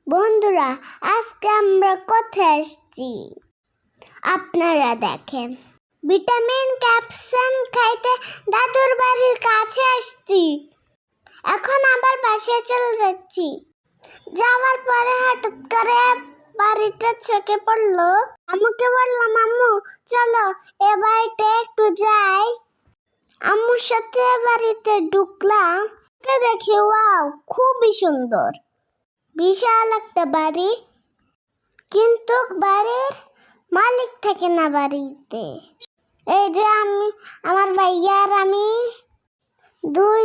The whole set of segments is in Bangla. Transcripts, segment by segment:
বন্ধুরা, আজকে আমরা কোথায় আসছি আপনারা দেখেন। ভিটামিন ক্যাপসুল খাইতে দাদুর বাড়ির কাছে আসছি। এখন আবার বাসায় চলে যাচ্ছি। যাওয়ার পরে হঠাৎ করে বাড়িটা চোখে পড়লো। আম্মুকে বললাম, আম্মু চলো এ বাড়িতে একটু যাই। আম্মুর সাথে বাড়িতে ঢুকলাম। দেখি ওয়াও, খুবই সুন্দর, বিশাল একটা বাড়ি, কিন্তু বাড়ির মালিক থাকে না বাড়িতে। এই যে আমার ভাইয়া আর আমি দুই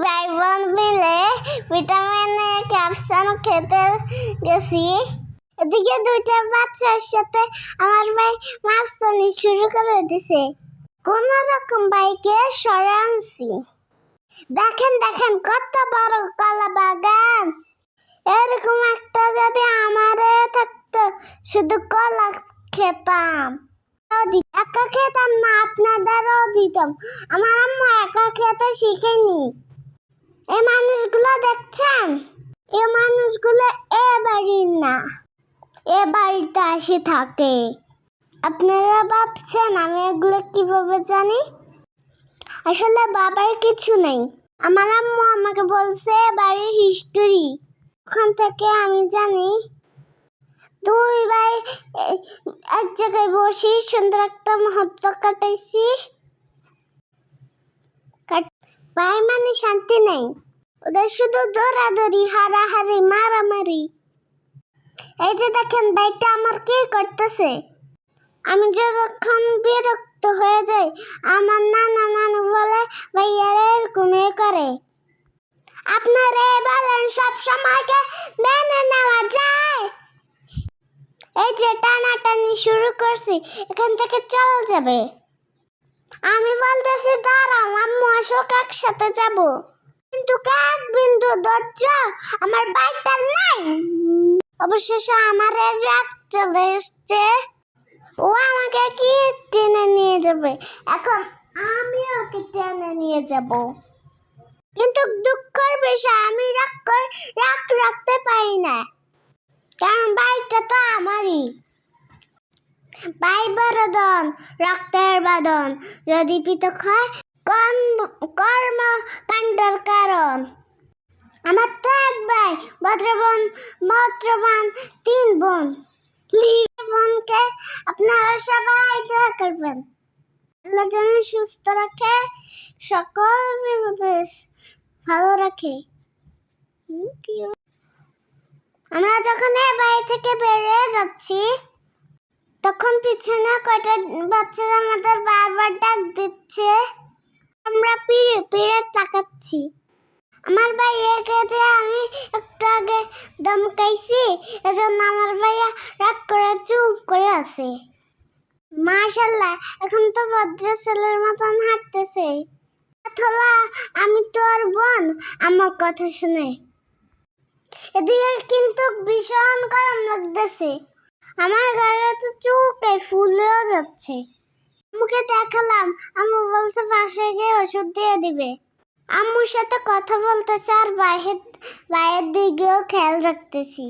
ভাই বোন মিলে ভিটামিন ক্যাপসুল খেতে গেছি। এদিকে দুইটা বাচ্চার সাথে আমার ভাই মাস্তানি শুরু করে দিছে। কোন রকম ভাইকে সরে আনছি। দেখেন দেখেন কত বড় কলা বাগান। এরকম একটা যদি আমারে থাকতো, শুধু কলা খেতাম। একা খেতাম না, আপনাদেরও দিতাম। আমার আম্মু একা খেতে শিখেনি। এই মানুষগুলো দেখছেন, এই মানুষগুলো এ বাড়ির না, এ বাড়িতে আসে থাকে। আপনারা ভাবছেন আমি এগুলো কিভাবে জানি? আসলে বাবার কিছু নেই। আমার আম্মু আমাকে বলছে বাড়ির হিস্টোরি, ওখান থেকে আমি জানি। দুই ভাই এক জায়গায় বসে সুন্দর একটা মুহূর্ত কাটাইছি। ভাই মানে শান্তি নেই, ওদের শুধু দৌড়াদৌড়ি, হারাহারি, মারামারি। এই যে দেখেন ভাইটা আমার কি করতেছে। আমি যখন বিরক্ত হয়ে যাই, আমার নানু বলে ভাইয়ারা এরকম করে। আপনারা বলেন সব সময়কে মেনে নেওয়া যায়? এই যে টানাটানি শুরু করছি, এখান থেকে চলে যাবে। আমি বলতেছি দাঁড়াও, আম্মু আসুক একসাথে যাব, কিন্তু এক বিন্দু ধৈর্য আমার বাইকটা নাই। অবশেষে আমার রাগ চলে এসছে। ও আমাকে কি টেনে নিয়ে যাবে, এখন আমি ওকে টেনে নিয়ে যাব। কিন্তু দুঃখের বিষয়, আমি রাগ রাখতে পারি না, কারণ বাইকটা তো আমারই। ভাই বরদন, রক্তের বাঁধন, যদি পৃথক হয় কর্মকাণ্ডের কারণ। আমার তো এক ভাই, ভদ্রবান 3 বোন। বোনকে আপনারা সবাই দোয়া করবেন, আল্লাহ যেন সুস্থ রাখে, সকল বিপদে ভালো রাখে। আমরা যখন এই বাড়ি থেকে বেরিয়ে যাচ্ছি, তখন পিছনে কয়টা বাচ্চারা আমাদের বারবার ডাক দিচ্ছে। আমরা পিড়ে তাকাচ্ছি। আমার ভাইয়াকে যে আমি একটু আগে ধমকাইছি, এজন্য আমার ভাইয়া রাগ করে চুপ করে আছে। মাশাআল্লাহ, এখন তো ভদ্র ছেলের মতন হাঁটতেছে। আমি তো আর বোন, আমার কথা শুনে। এদিকে কিন্তু ভীষণ গরম লাগতেছে। আমার গায়ে তো চুলকে ফুলেও যাচ্ছে। আম্মুকে দেখালাম, আম্মু বলছে বাসায় গিয়ে ওষুধ দিয়ে দিবে। আম্মুর সাথে কথা বলতেছে আর ভাইয়ের দিকেও খেয়াল রাখতেছি।